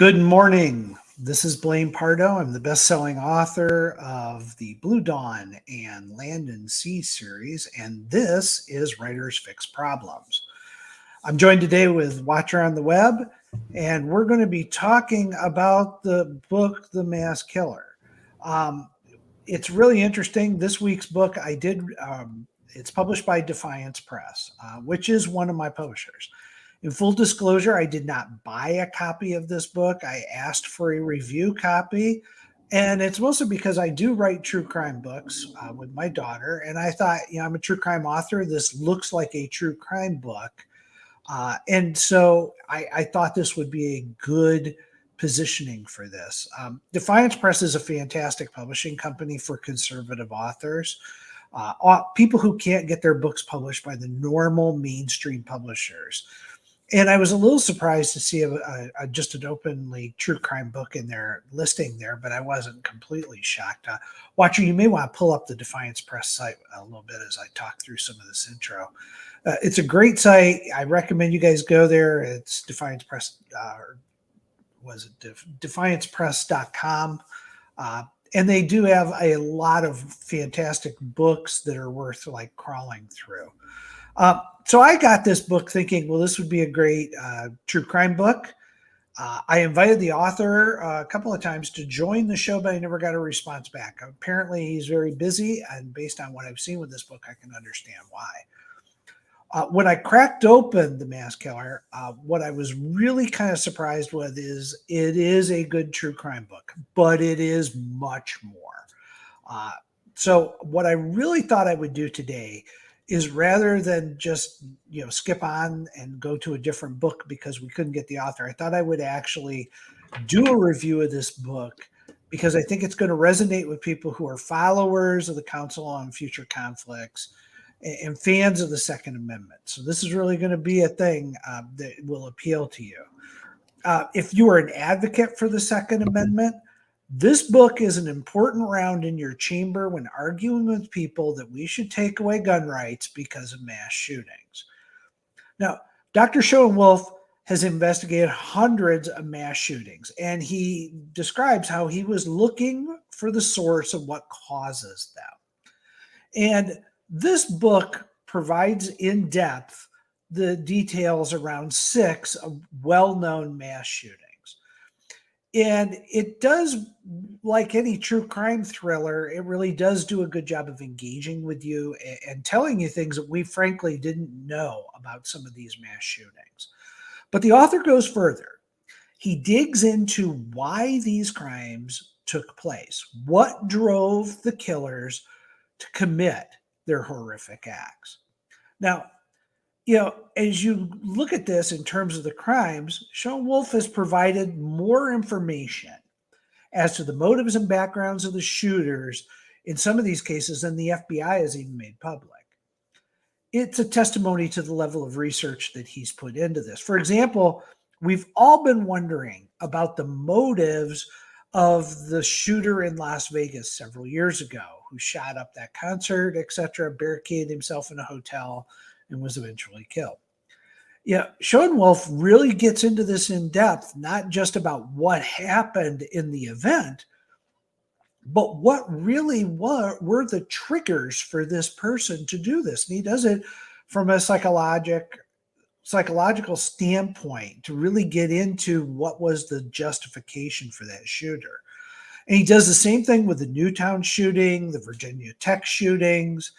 Good morning. This is Blaine Pardoe. I'm the best-selling author of the Blue Dawn and Land and Sea series, and this is Writers Fix Problems. I'm joined today with Watcher on the Web, and we're going to be talking about the book, The Mass Killer. It's really interesting. This week's book, it's published by Defiance Press, which is one of my publishers. In full disclosure, I did not buy a copy of this book. I asked for a review copy, and it's mostly because I do write true crime books with my daughter, and I thought, I'm a true crime author. This looks like a true crime book, and so I thought this would be a good positioning for this. Defiance Press is a fantastic publishing company for conservative authors, people who can't get their books published by the normal mainstream publishers. And I was a little surprised to see just an openly true crime book in their listing there, but I wasn't completely shocked. Watcher, you may want to pull up the Defiance Press site a little bit as I talk through some of this intro. It's a great site. I recommend you guys go there. It's Defiance Press, defiancepress.com. And they do have a lot of fantastic books that are worth crawling through. So I got this book thinking, well, this would be a great true crime book. I invited the author a couple of times to join the show, but I never got a response back. Apparently, he's very busy, and based on what I've seen with this book, I can understand why. When I cracked open The Mass Killer, what I was really kind of surprised with is it is a good true crime book, but it is much more. So what I really thought I would do today is rather than just skip on and go to a different book because we couldn't get the author, I thought I would actually do a review of this book because I think it's going to resonate with people who are followers of the Council on Future Conflicts and fans of the Second Amendment. So this is really going to be a thing that will appeal to you. If you are an advocate for the Second Amendment, this book is an important round in your chamber when arguing with people that we should take away gun rights because of mass shootings. Now, Dr. Schoenewolf has investigated hundreds of mass shootings, and he describes how he was looking for the source of what causes them. And this book provides in depth the details around 6 well-known mass shootings. And it does, like any true crime thriller, it really does do a good job of engaging with you and telling you things that we frankly didn't know about some of these mass shootings. But the author goes further. He digs into why these crimes took place, what drove the killers to commit their horrific acts. Now, as you look at this in terms of the crimes, Schoenewolf has provided more information as to the motives and backgrounds of the shooters in some of these cases than the FBI has even made public. It's a testimony to the level of research that he's put into this. For example, we've all been wondering about the motives of the shooter in Las Vegas several years ago who shot up that concert, etc., barricaded himself in a hotel, and was eventually killed. Schoenewolf really gets into this in depth, not just about what happened in the event, but what really were the triggers for this person to do this. And he does it from a psychological standpoint to really get into what was the justification for that shooter. And he does the same thing with the Newtown shooting, the Virginia Tech shootings,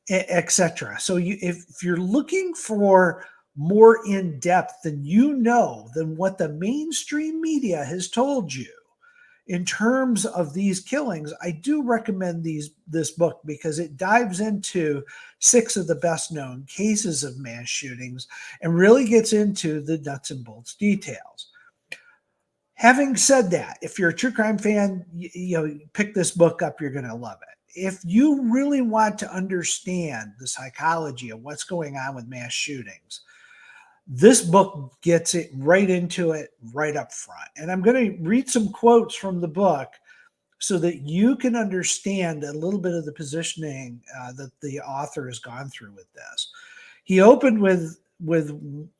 etc. So if you're looking for more in depth than what the mainstream media has told you in terms of these killings, I do recommend this book because it dives into 6 of the best known cases of mass shootings and really gets into the nuts and bolts details. Having said that, if you're a true crime fan, pick this book up, you're going to love it. If you really want to understand the psychology of what's going on with mass shootings, this book gets it right into it right up front. And I'm going to read some quotes from the book so that you can understand a little bit of the positioning that the author has gone through with this. He opened with with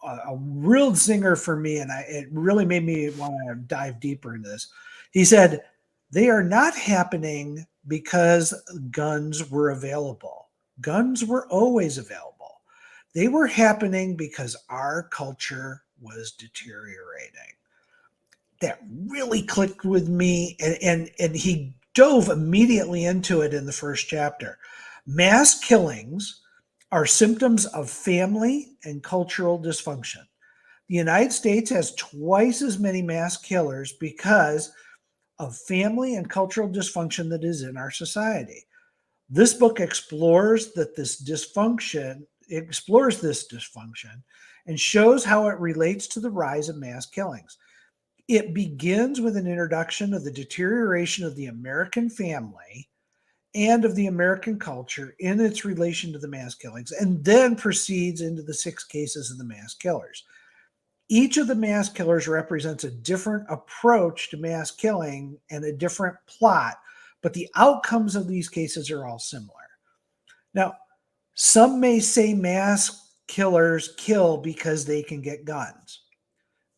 a real zinger for me, and it really made me want to dive deeper into this. He said, they are not happening because guns were available. Guns were always available. They were happening because our culture was deteriorating. That really clicked with me, and he dove immediately into it in the first chapter. Mass killings are symptoms of family and cultural dysfunction. The United States has twice as many mass killers because of family and cultural dysfunction that is in our society. This book explores this dysfunction and shows how it relates to the rise of mass killings. It begins with an introduction of the deterioration of the American family and of the American culture in its relation to the mass killings, and then proceeds into the 6 cases of the mass killers. Each of the mass killers represents a different approach to mass killing and a different plot, but the outcomes of these cases are all similar. Now, some may say mass killers kill because they can get guns.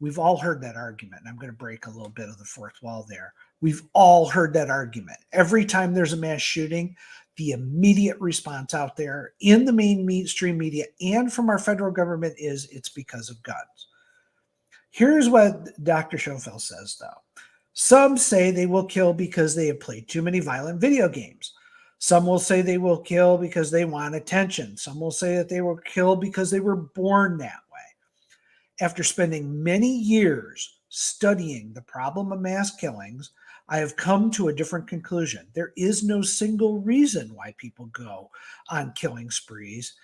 We've all heard that argument. I'm going to break a little bit of the fourth wall there. We've all heard that argument. Every time there's a mass shooting, the immediate response out there in the mainstream media and from our federal government is it's because of guns. Here's what Dr. Schoenewolf says, though. Some say they will kill because they have played too many violent video games. Some will say they will kill because they want attention. Some will say that they will kill because they were born that way. After spending many years studying the problem of mass killings, I have come to a different conclusion. There is no single reason why people go on killing sprees.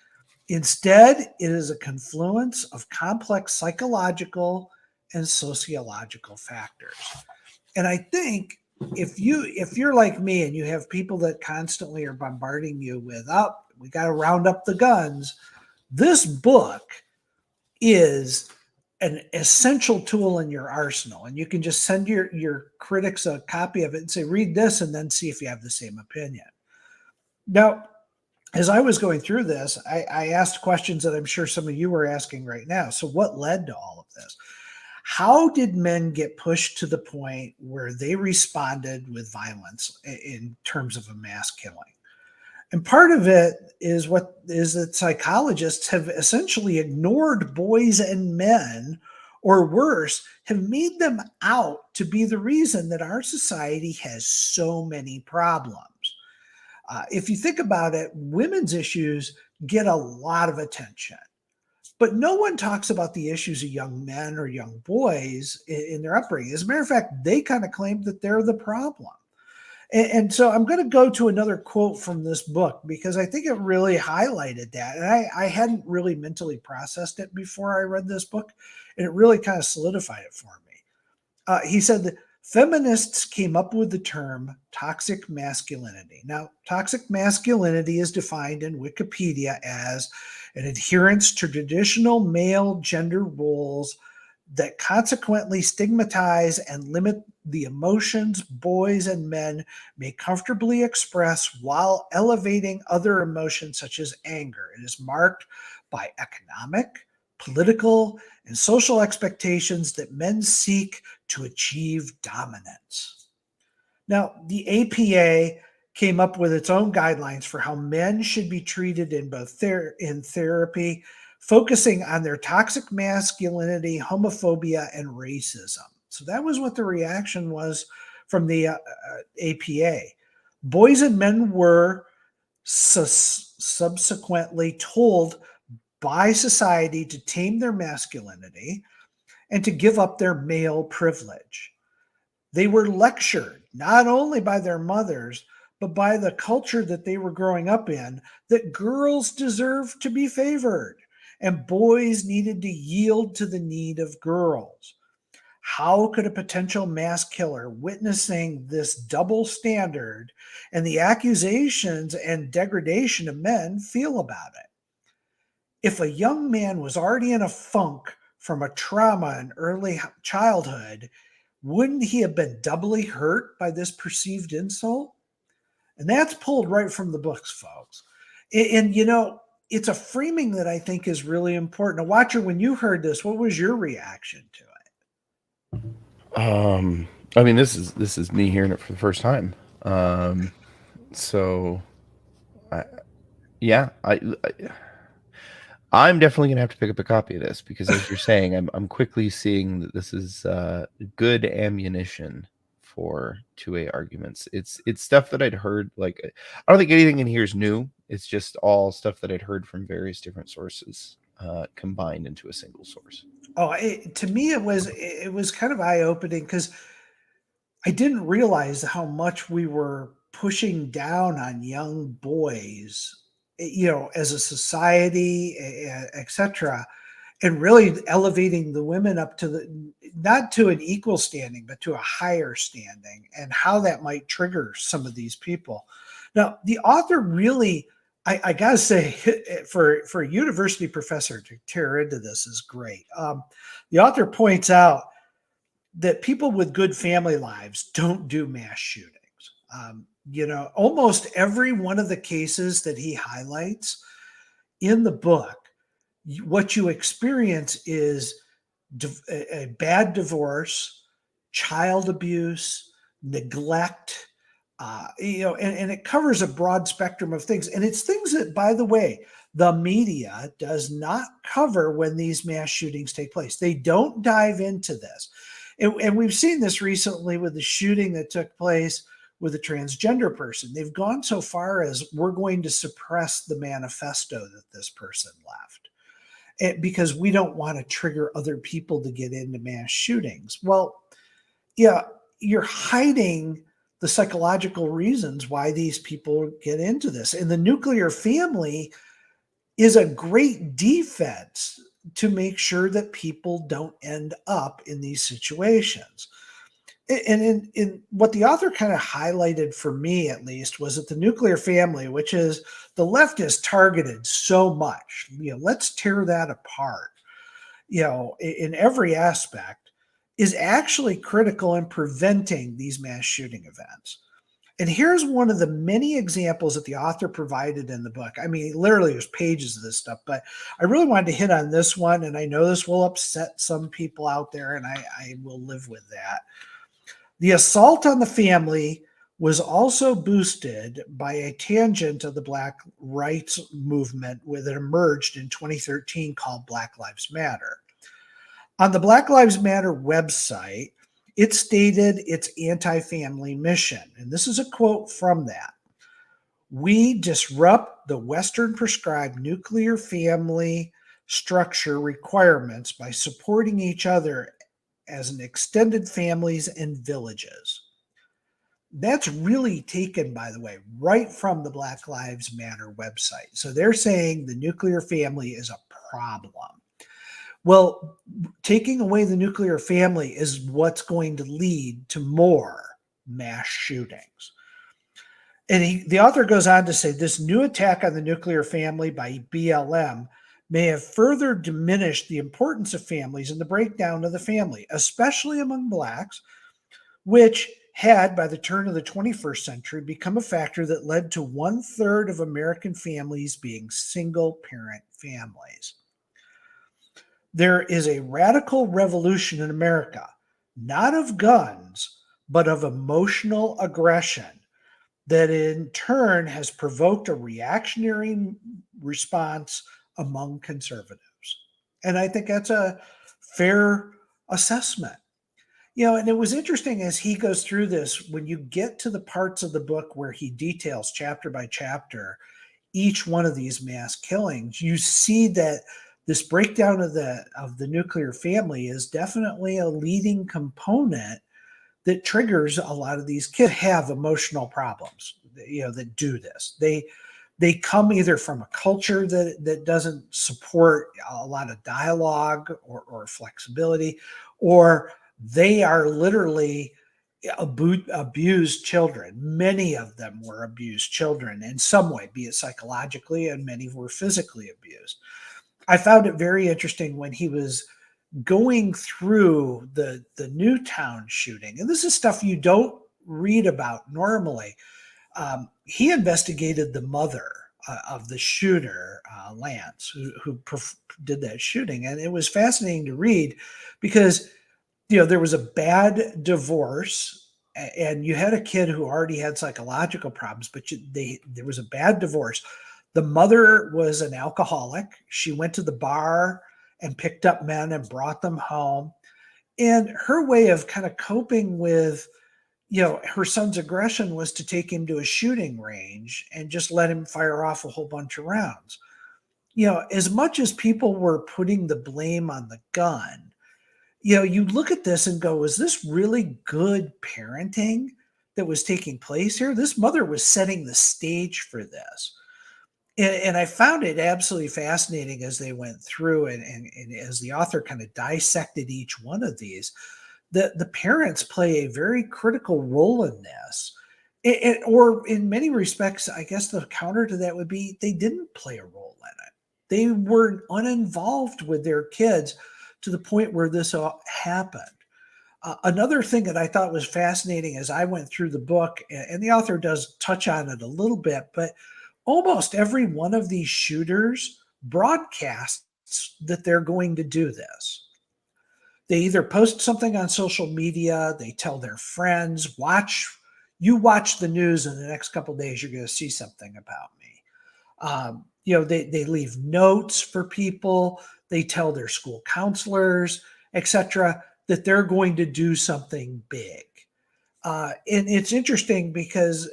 Instead, it is a confluence of complex psychological and sociological factors. And I think if you're like me and you have people that constantly are bombarding you with, oh, we got to round up the guns, this book is an essential tool in your arsenal. And you can just send your critics a copy of it and say, read this, and then see if you have the same opinion. Now, as I was going through this, I asked questions that I'm sure some of you were asking right now. So what led to all of this? How did men get pushed to the point where they responded with violence in terms of a mass killing? And part of it is that psychologists have essentially ignored boys and men, or worse, have made them out to be the reason that our society has so many problems. If you think about it, women's issues get a lot of attention, but no one talks about the issues of young men or young boys in their upbringing. As a matter of fact, they kind of claim that they're the problem. And so I'm going to go to another quote from this book because I think it really highlighted that. And I hadn't really mentally processed it before I read this book, and it really kind of solidified it for me. He said that feminists came up with the term toxic masculinity. Now, toxic masculinity is defined in Wikipedia as an adherence to traditional male gender roles that consequently stigmatize and limit the emotions boys and men may comfortably express while elevating other emotions such as anger. It is marked by economic, political, and social expectations that men seek to achieve dominance. Now, the APA came up with its own guidelines for how men should be treated in both in therapy, focusing on their toxic masculinity, homophobia, and racism. So that was what the reaction was from the APA. Boys and men were subsequently told by society to tame their masculinity and to give up their male privilege. They were lectured not only by their mothers, but by the culture that they were growing up in, that girls deserved to be favored and boys needed to yield to the need of girls. How could a potential mass killer, witnessing this double standard and the accusations and degradation of men, feel about it? If a young man was already in a funk from a trauma in early childhood, wouldn't he have been doubly hurt by this perceived insult? And that's pulled right from the books, folks. And you know, it's a framing that I think is really important. Now, Watcher, when you heard this, what was your reaction to I mean, this is me hearing it for the first time. So I, yeah, I'm definitely gonna have to pick up a copy of this because, as you're saying, I'm quickly seeing that this is good ammunition for 2A arguments. It's stuff that I'd heard. Like, I don't think anything in here is new. It's just all stuff that I'd heard from various different sources combined into a single source. Oh, to me, it was kind of eye opening because I didn't realize how much we were pushing down on young boys, as a society, etc., and really elevating the women up to not to an equal standing, but to a higher standing, and how that might trigger some of these people. Now, the author really, I gotta say, for a university professor to tear into this is great. The author points out that people with good family lives don't do mass shootings. Almost every one of the cases that he highlights in the book, what you experience is a bad divorce, child abuse, neglect, and it covers a broad spectrum of things. And it's things that, by the way, the media does not cover when these mass shootings take place. They don't dive into this. And we've seen this recently with the shooting that took place with a transgender person. They've gone so far as we're going to suppress the manifesto that this person left because we don't want to trigger other people to get into mass shootings. Well, yeah, you're hiding the psychological reasons why these people get into this. And the nuclear family is a great defense to make sure that people don't end up in these situations. And in what the author kind of highlighted for me, at least, was that the nuclear family, which is the left is targeted so much, let's tear that apart, in every aspect, is actually critical in preventing these mass shooting events. And here's one of the many examples that the author provided in the book. I mean, literally, there's pages of this stuff, but I really wanted to hit on this one. And I know this will upset some people out there, and I will live with that. The assault on the family was also boosted by a tangent of the Black rights movement that emerged in 2013 called Black Lives Matter. On the Black Lives Matter website, it stated its anti-family mission. And this is a quote from that. "We disrupt the Western prescribed nuclear family structure requirements by supporting each other as an extended families and villages." That's really taken, by the way, right from the Black Lives Matter website. So they're saying the nuclear family is a problem. Well, taking away the nuclear family is what's going to lead to more mass shootings. And the author goes on to say this new attack on the nuclear family by BLM may have further diminished the importance of families and the breakdown of the family, especially among Blacks, which had, by the turn of the 21st century, become a factor that led to 1/3 of American families being single parent families. There is a radical revolution in America, not of guns, but of emotional aggression that in turn has provoked a reactionary response among conservatives. And I think that's a fair assessment. And it was interesting as he goes through this, when you get to the parts of the book where he details chapter by chapter each one of these mass killings, you see that this breakdown of the nuclear family is definitely a leading component that triggers a lot of these kids have emotional problems, that do this. They come either from a culture that doesn't support a lot of dialogue or flexibility, or they are literally abused children. Many of them were abused children in some way, be it psychologically, and many were physically abused. I found it very interesting when he was going through the Newtown shooting, and this is stuff you don't read about normally. He investigated the mother of the shooter, Lance, who did that shooting. And it was fascinating to read because, there was a bad divorce and you had a kid who already had psychological problems, but there was a bad divorce. The mother was an alcoholic. She went to the bar and picked up men and brought them home. And her way of kind of coping with, her son's aggression was to take him to a shooting range and just let him fire off a whole bunch of rounds. As much as people were putting the blame on the gun, you look at this and go, is this really good parenting that was taking place here? This mother was setting the stage for this. And I found it absolutely fascinating as they went through and as the author kind of dissected each one of these. The parents play a very critical role in this. Or in many respects, I guess the counter to that would be they didn't play a role in it. They were uninvolved with their kids to the point where this all happened. Another thing that I thought was fascinating as I went through the book, and the author does touch on it a little bit, but almost every one of these shooters broadcasts that they're going to do this. They either post something on social media, they tell their friends, watch the news in the next couple of days, you're going to see something about me. They leave notes for people, they tell their school counselors, etc., that they're going to do something big. And it's interesting because,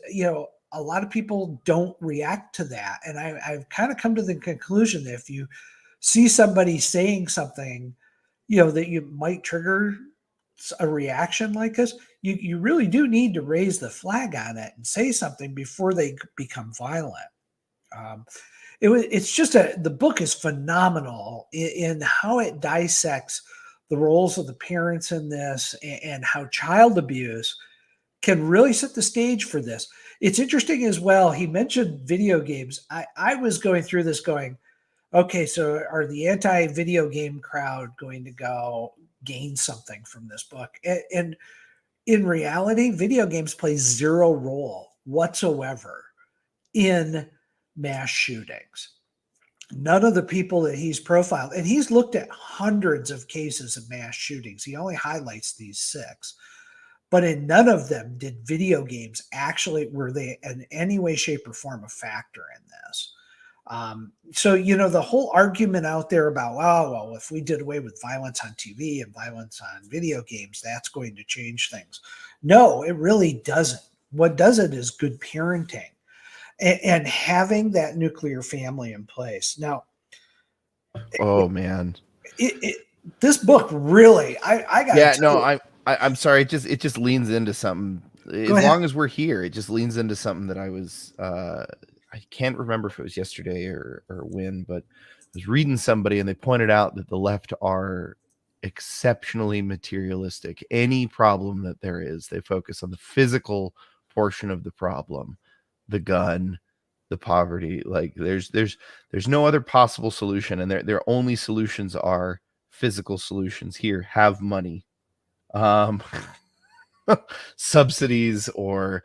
a lot of people don't react to that. And I've kind of come to the conclusion that if you see somebody saying something, that you might trigger a reaction like this, you really do need to raise the flag on it and say something before they become violent. It's just the book is phenomenal in how it dissects the roles of the parents in this and how child abuse can really set the stage for this. It's interesting as well. He mentioned video games. I was going through this going, okay, so are the anti-video game crowd going to go gain something from this book? And in reality, video games play zero role whatsoever in mass shootings. None of the people that he's profiled, and he's looked at hundreds of cases of mass shootings. He only highlights these 6. But in none of them did video games were they in any way, shape, or form a factor in this. So, the whole argument out there about, well, if we did away with violence on TV and violence on video games, that's going to change things. No, it really doesn't. What does it is good parenting and having that nuclear family in place. Now, man, this book really, I got I'm sorry. It just leans into something. As long as we're here, it just leans into something that I was. I can't remember if it was yesterday or when, but I was reading somebody and they pointed out that the left are exceptionally materialistic. Any problem that there is, they focus on the physical portion of the problem, the gun, the poverty. Like there's no other possible solution, and their only solutions are physical solutions. Here, have money. Subsidies or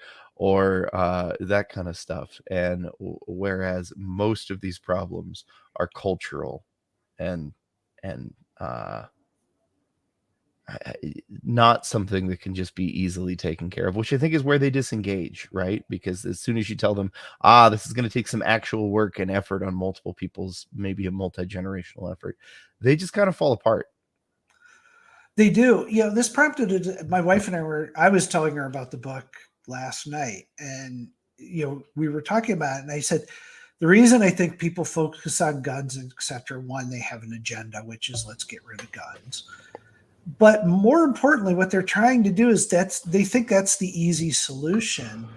that kind of stuff. And whereas most of these problems are cultural and not something that can just be easily taken care of, which I think is where they disengage, right? Because as soon as you tell them, this is going to take some actual work and effort on multiple people's, maybe a multi-generational effort, they just kind of fall apart. They do. This prompted my wife and I was telling her about the book last night, and we were talking about it, and I said the reason I think people focus on guns, etc., one, they have an agenda, which is let's get rid of guns. But more importantly, what they're trying to do is they think that's the easy solution,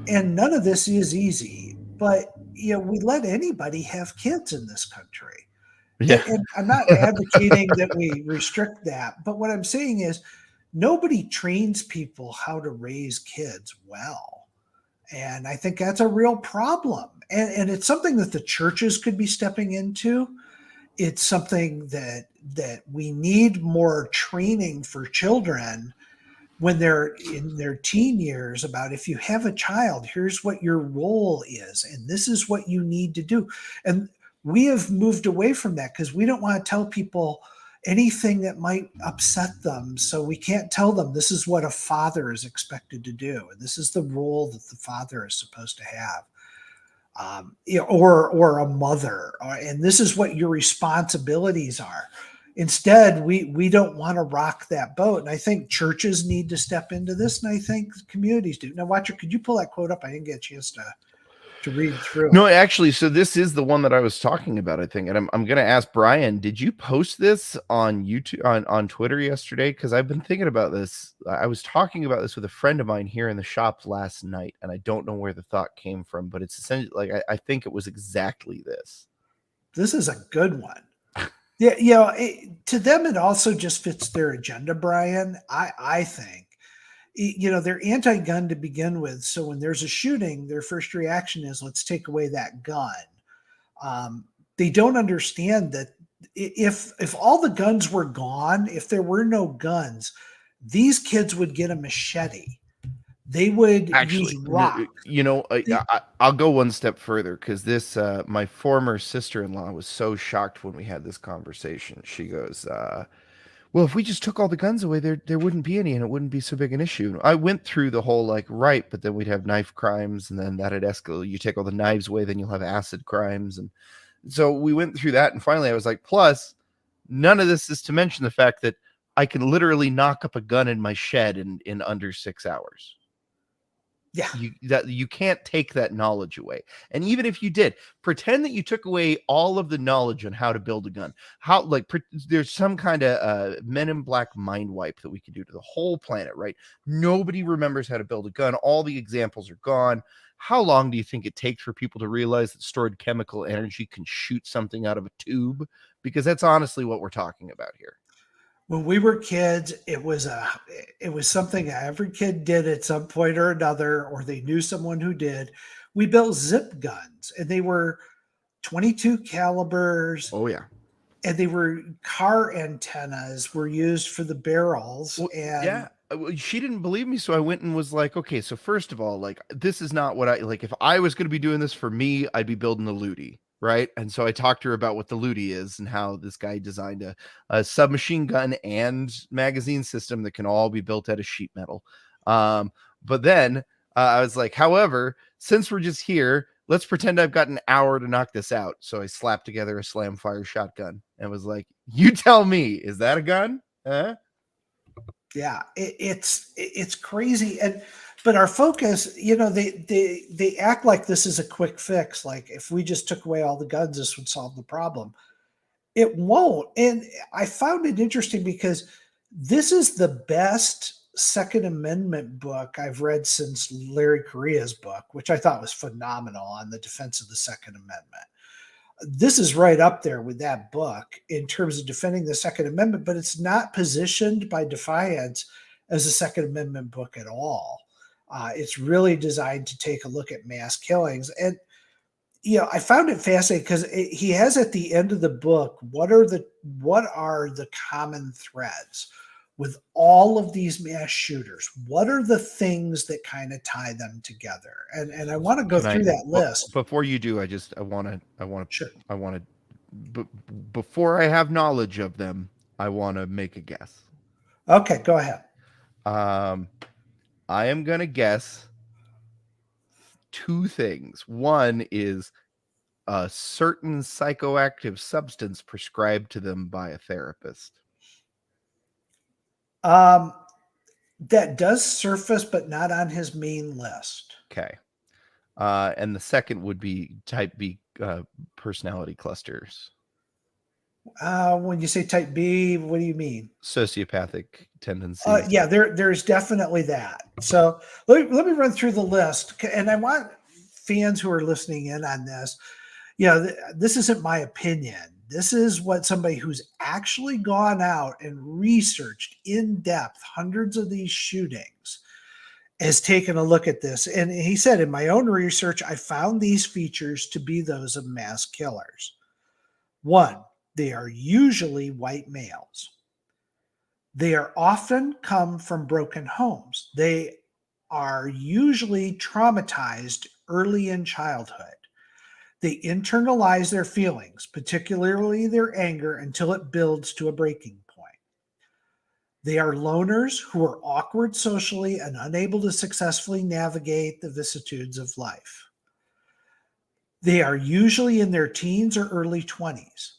and none of this is easy. But we let anybody have kids in this country. Yeah. And I'm not advocating that we restrict that, but what I'm saying is nobody trains people how to raise kids well. And I think that's a real problem. And it's something that the churches could be stepping into. It's something that we need more training for children, when they're in their teen years about if you have a child, here's what your role is, and this is what you need to do. And we have moved away from that because we don't want to tell people anything that might upset them. So we can't tell them this is what a father is expected to do, and this is the role that the father is supposed to have. Or a mother, and this is what your responsibilities are. Instead, we don't want to rock that boat, and I think churches need to step into this, and I think communities do. Now, Watcher, could you pull that quote up? I didn't get a chance to read through No, it. actually, so this is the one that I was talking about, I think. And I'm going to ask Brian, did you post this on YouTube, on Twitter yesterday? Because I've been thinking about this. I was talking about this with a friend of mine here in the shop last night, and I don't know where the thought came from, but it's essentially like, I think it was exactly this. This is a good one. Yeah, to them, it also just fits their agenda, Brian. I think. They're anti-gun to begin with. So when there's a shooting, their first reaction is, let's take away that gun. They don't understand that if all the guns were gone, if there were no guns, these kids would get a machete. They would use rocks. I'll go one step further because this, my former sister-in-law was so shocked when we had this conversation. She goes, well, if we just took all the guns away, there wouldn't be any, and it wouldn't be so big an issue. I went through the whole right, but then we'd have knife crimes, and then that'd escalate. You take all the knives away, then you'll have acid crimes, and so we went through that. And finally, I was like, plus, none of this is to mention the fact that I can literally knock up a gun in my shed in under 6 hours. Yeah, you can't take that knowledge away. And even if you did, pretend that you took away all of the knowledge on how to build a gun. There's some kind of Men in Black mind wipe that we could do to the whole planet, right? Nobody remembers how to build a gun. All the examples are gone. How long do you think it takes for people to realize that stored chemical energy can shoot something out of a tube? Because that's honestly what we're talking about here. When we were kids, it was something every kid did at some point or another, or they knew someone who did. We built zip guns, and they were 22 calibers. Oh yeah. And they were car antennas were used for the barrels. Well, and yeah, she didn't believe me, so I went and was like, okay, so first of all, this is not what I like. If I was going to be doing this for me, I'd be building a Ludi, right? And so I talked to her about what the Ludi is and how this guy designed a submachine gun and magazine system that can all be built out of sheet metal. But then I was like, however, since we're just here, let's pretend I've got an hour to knock this out. So I slapped together a slam fire shotgun and was like, you tell me, is that a gun? Huh? Yeah, it's crazy. But our focus, they act like this is a quick fix. Like if we just took away all the guns, this would solve the problem. It won't. And I found it interesting because this is the best Second Amendment book I've read since Larry Correia's book, which I thought was phenomenal on the defense of the Second Amendment. This is right up there with that book in terms of defending the Second Amendment, but it's not positioned by Defiance as a Second Amendment book at all. It's really designed to take a look at mass killings. And I found it fascinating because he has at the end of the book, what are the common threads with all of these mass shooters? What are the things that kind of tie them together? And I want to go through that list. Before you do, Sure. Before I have knowledge of them, I want to make a guess. Okay, go ahead. I am going to guess two things. One is a certain psychoactive substance prescribed to them by a therapist. That does surface, but not on his main list. Okay. And the second would be type B personality clusters. When you say type B, what do you mean? Sociopathic tendencies. Yeah, there's definitely that. So let me run through the list. And I want fans who are listening in on this. This isn't my opinion. This is what somebody who's actually gone out and researched in depth hundreds of these shootings has taken a look at this. And he said, in my own research, I found these features to be those of mass killers. One, they are usually white males. They are often come from broken homes. They are usually traumatized early in childhood. They internalize their feelings, particularly their anger, until it builds to a breaking point. They are loners who are awkward socially and unable to successfully navigate the vicissitudes of life. They are usually in their teens or early 20s.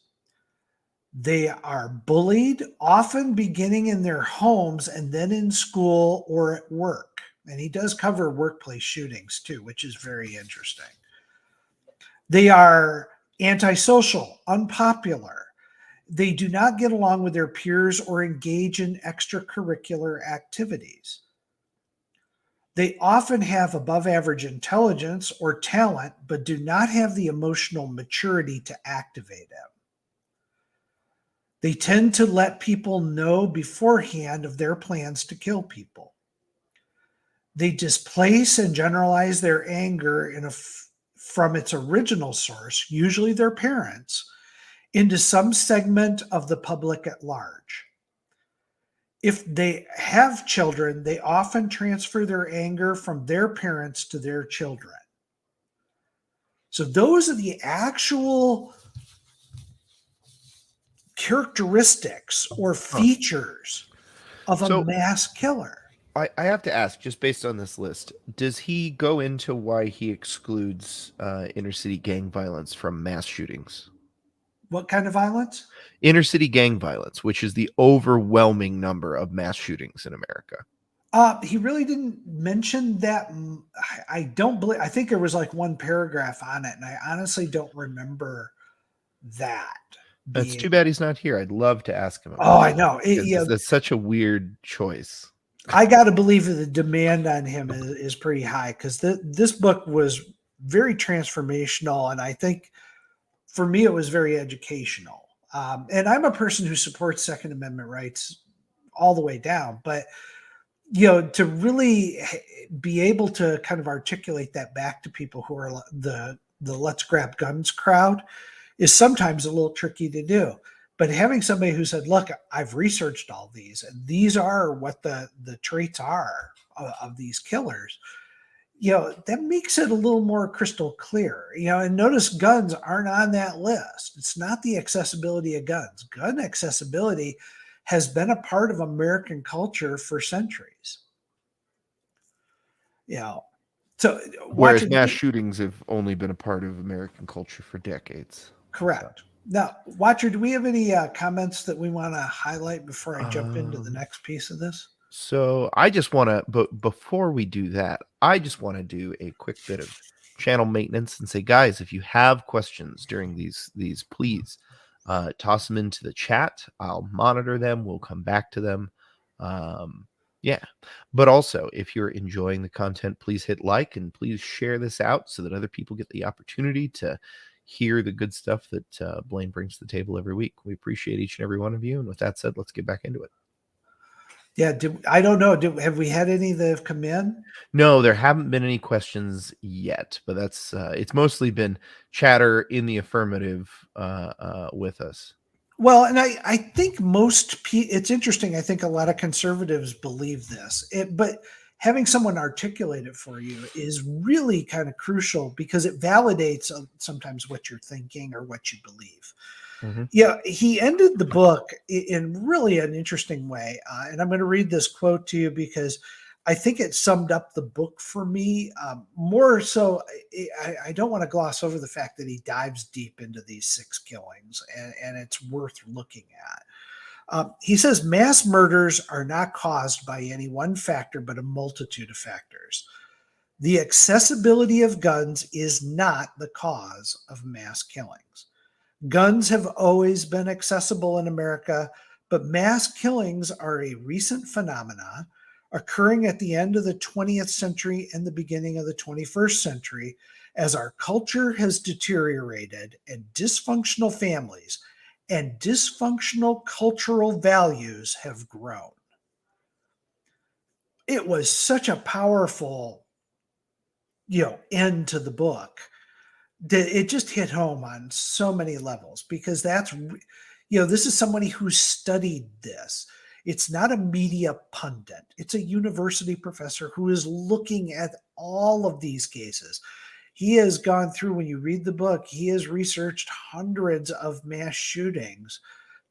They are bullied, often beginning in their homes and then in school or at work. And he does cover workplace shootings too, which is very interesting. They are antisocial, unpopular. They do not get along with their peers or engage in extracurricular activities. They often have above average intelligence or talent, but do not have the emotional maturity to activate it. They tend to let people know beforehand of their plans to kill people. They displace and generalize their anger from its original source, usually their parents, into some segment of the public at large. If they have children, they often transfer their anger from their parents to their children. So those are the actual characteristics or features of a So mass killer. I have to ask, just based on this list, does he go into why he excludes inner city gang violence from mass shootings? What kind of violence? Inner city gang violence, which is the overwhelming number of mass shootings in America. He really didn't mention that. I don't believe, I think there was like one paragraph on it, and I honestly don't remember that It's too being. bad he's not here. I'd love to ask him Oh, about I know. it, because that's such a weird choice. I got to believe that the demand on him is pretty high, because this book was very transformational. And I think for me, it was very educational. And I'm a person who supports Second Amendment rights all the way down. But, to really be able to kind of articulate that back to people who are the let's grab guns crowd is sometimes a little tricky to do. But having somebody who said, look, I've researched all these, and these are what the traits are of these killers, that makes it a little more crystal clear. And notice guns aren't on that list. It's not the accessibility of guns. Gun accessibility has been a part of American culture for centuries. So Whereas watching, mass shootings have only been a part of American culture for decades. correct. Now, Watcher, do we have any comments that we want to highlight before I jump into the next piece of this? So I just want to, but before we do that, I just want to do a quick bit of channel maintenance and say, guys, if you have questions during these, please toss them into the chat. I'll monitor them. We'll come back to them. Yeah. But also, if you're enjoying the content, please hit like and please share this out so that other people get the opportunity to hear the good stuff that Blaine brings to the table every week. We appreciate each and every one of you. And with that said, let's get back into it. Yeah, I don't know. Have we had any that have come in? No, there haven't been any questions yet, but that's it's mostly been chatter in the affirmative with us. Well, and I think it's interesting. I think a lot of conservatives believe this, but having someone articulate it for you is really kind of crucial, because it validates sometimes what you're thinking or what you believe. Mm-hmm. Yeah, he ended the book in really an interesting way. And I'm going to read this quote to you because I think it summed up the book for me. More so, I don't want to gloss over the fact that he dives deep into these 6 killings, and it's worth looking at. He says, mass murders are not caused by any one factor, but a multitude of factors. The accessibility of guns is not the cause of mass killings. Guns have always been accessible in America, but mass killings are a recent phenomenon occurring at the end of the 20th century and the beginning of the 21st century, as our culture has deteriorated and dysfunctional families and dysfunctional cultural values have grown. It was such a powerful, end to the book. It just hit home on so many levels, because this is somebody who studied this. It's not a media pundit. It's a university professor who is looking at all of these cases. He has gone through, when you read the book, he has researched hundreds of mass shootings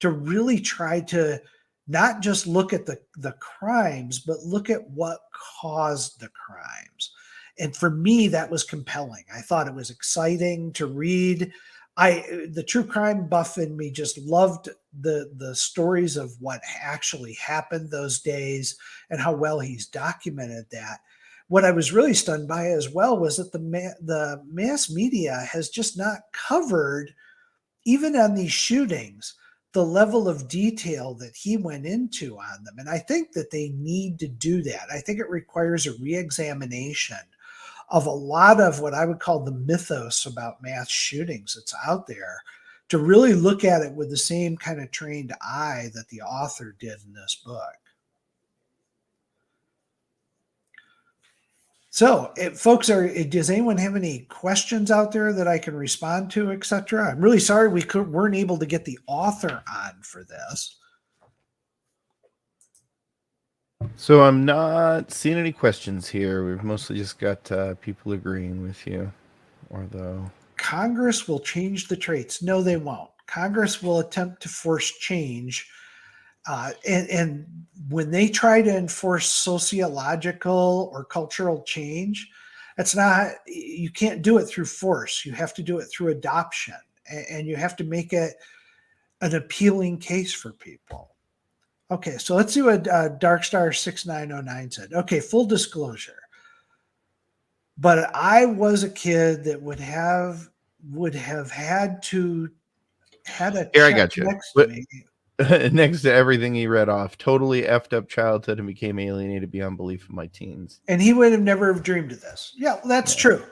to really try to not just look at the crimes, but look at what caused the crimes. And for me, that was compelling. I thought it was exciting to read. The true crime buff in me just loved the stories of what actually happened those days and how well he's documented that. What I was really stunned by as well was that the mass media has just not covered, even on these shootings, the level of detail that he went into on them. And I think that they need to do that. I think it requires a reexamination of a lot of what I would call the mythos about mass shootings that's out there, to really look at it with the same kind of trained eye that the author did in this book. So, folks, does anyone have any questions out there that I can respond to, etc.? I'm really sorry we weren't able to get the author on for this. So I'm not seeing any questions here. We've mostly just got people agreeing with you, although Congress will change the traits. No, they won't. Congress will attempt to force change. And when they try to enforce sociological or cultural change, you can't do it through force. You have to do it through adoption, and you have to make it an appealing case for people. Okay, so let's see what Darkstar 6909 said. Okay, full disclosure. But I was a kid that would have had a here I check got you. next to me. Next to everything he read off, totally effed up childhood and became alienated beyond belief in my teens. And he would have never have dreamed of this. Yeah, well, that's true.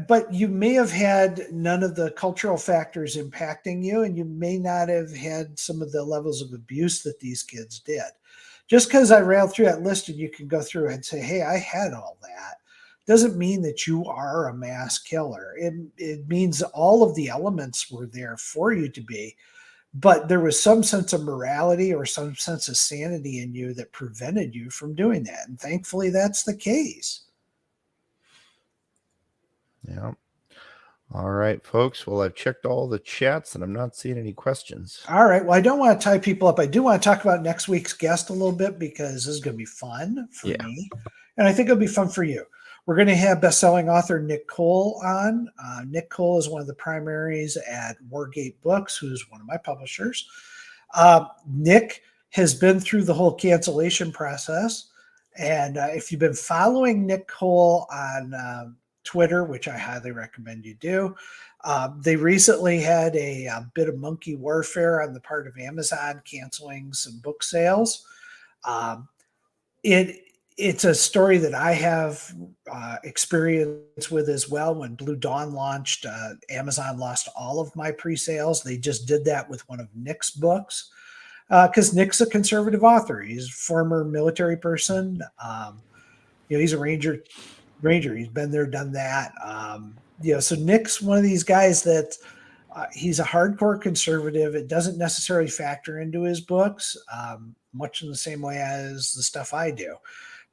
But you may have had none of the cultural factors impacting you, and you may not have had some of the levels of abuse that these kids did. Just because I railed through that list and you can go through and say, hey, I had all that, doesn't mean that you are a mass killer. It means all of the elements were there for you to be, but there was some sense of morality or some sense of sanity in you that prevented you from doing that. And thankfully, that's the case. Yeah. All right, folks. Well, I've checked all the chats and I'm not seeing any questions. All right. Well, I don't want to tie people up. I do want to talk about next week's guest a little bit, because this is going to be fun for me. And I think it'll be fun for you. We're going to have best-selling author Nick Cole on. Nick Cole is one of the primaries at Wargate Books, who's one of my publishers. Nick has been through the whole cancellation process. And if you've been following Nick Cole on Twitter, which I highly recommend you do, they recently had a bit of monkey warfare on the part of Amazon canceling some book sales. It's a story that I have experience with as well. When Blue Dawn launched, Amazon lost all of my pre-sales. They just did that with one of Nick's books, because Nick's a conservative author. He's a former military person. He's a Ranger. He's been there, done that. So Nick's one of these guys that he's a hardcore conservative. It doesn't necessarily factor into his books, much in the same way as the stuff I do.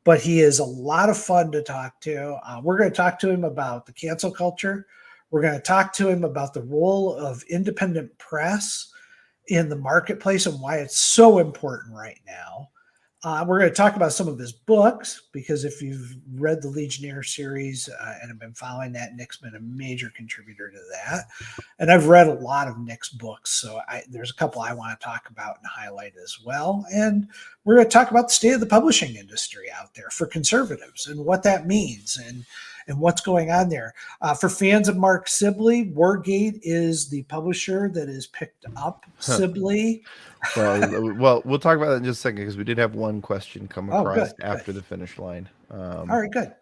But he is a lot of fun to talk to. We're going to talk to him about the cancel culture. We're going to talk to him about the role of independent press in the marketplace and why it's so important right now. We're going to talk about some of his books, because if you've read the Legionnaire series and have been following that, Nick's been a major contributor to that. And I've read a lot of Nick's books, so there's a couple I want to talk about and highlight as well. And we're going to talk about the state of the publishing industry out there for conservatives and what that means and what's going on there. For fans of Mark Sibley, Wargate is the publisher that has picked up Sibley. Well, we'll talk about that in just a second, because we did have one question come across after the finish line. All right, good.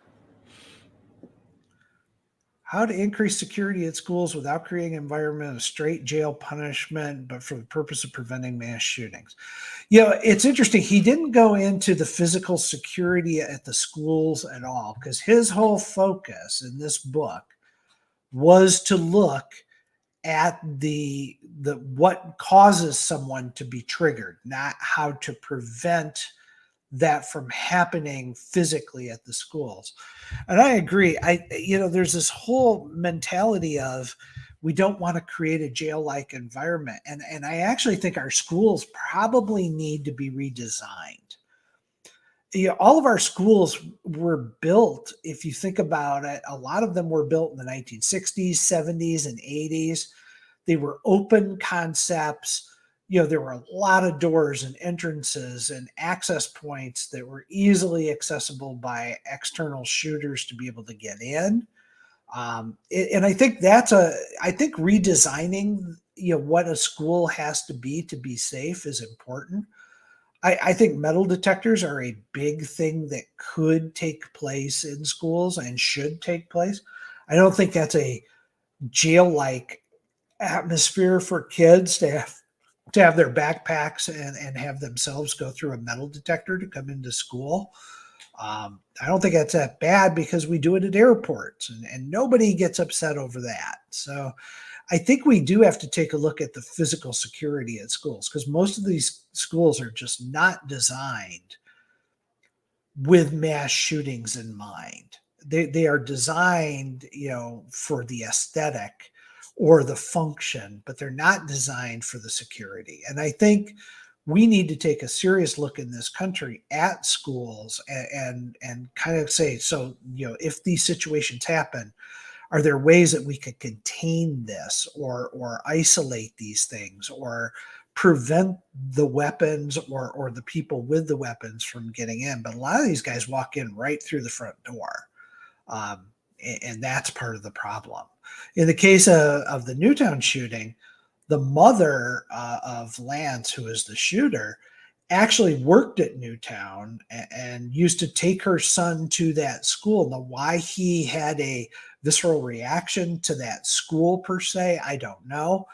How to increase security at schools without creating an environment of straight jail punishment, but for the purpose of preventing mass shootings. It's interesting. He didn't go into the physical security at the schools at all, because his whole focus in this book was to look at the what causes someone to be triggered, not how to prevent that from happening physically at the schools. And I agree. There's this whole mentality of we don't want to create a jail-like environment. And I actually think our schools probably need to be redesigned. All of our schools were built, if you think about it, a lot of them were built in the 1960s, 70s, and 80s. They were open concepts. There were a lot of doors and entrances and access points that were easily accessible by external shooters to be able to get in. And I think I think redesigning, what a school has to be safe is important. I think metal detectors are a big thing that could take place in schools and should take place. I don't think that's a jail-like atmosphere for kids to have their backpacks and have themselves go through a metal detector to come into school. I don't think that's that bad because we do it at airports and nobody gets upset over that. So I think we do have to take a look at the physical security at schools because most of these schools are just not designed with mass shootings in mind. They are designed, for the aesthetic or the function, but they're not designed for the security. And I think we need to take a serious look in this country at schools and kind of say, so, if these situations happen, are there ways that we could contain this or isolate these things or prevent the weapons or the people with the weapons from getting in? But a lot of these guys walk in right through the front door. And that's part of the problem. In the case of the Newtown shooting, the mother of Lance, who is the shooter, actually worked at Newtown and used to take her son to that school. Now, why he had a visceral reaction to that school per se, I don't know.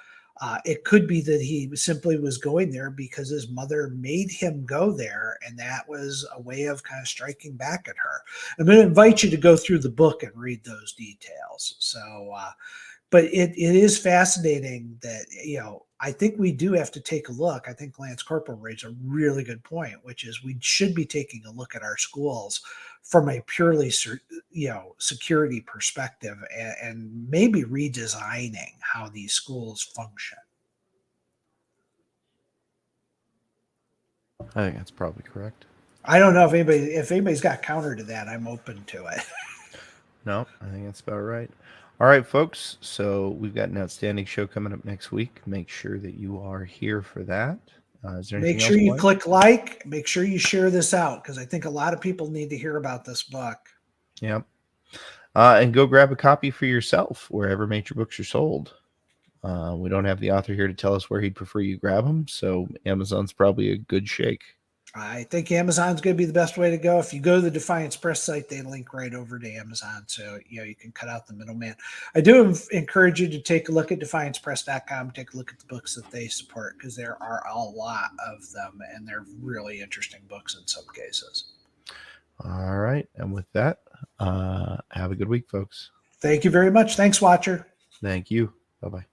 It could be that he simply was going there because his mother made him go there, and that was a way of kind of striking back at her. I'm going to invite you to go through the book and read those details. So, but it is fascinating that, I think we do have to take a look. I think Lance Corporal raised a really good point, which is we should be taking a look at our schools from a purely, security perspective and maybe redesigning how these schools function. I think that's probably correct. I don't know if anybody's got counter to that. I'm open to it. No, I think that's about right. All right, folks. So we've got an outstanding show coming up next week. Make sure that you are here for that. Is there anything Make sure else, you Blaine? click like. Make sure you share this out because I think a lot of people need to hear about this book. Yep. And go grab a copy for yourself wherever major books are sold. We don't have the author here to tell us where he'd prefer you grab them, so Amazon's probably a good shake. I think Amazon's going to be the best way to go. If you go to the Defiance Press site, they link right over to Amazon. So, you can cut out the middleman. I do encourage you to take a look at defiancepress.com, take a look at the books that they support because there are a lot of them and they're really interesting books in some cases. All right. And with that, have a good week, folks. Thank you very much. Thanks, Watcher. Thank you. Bye-bye.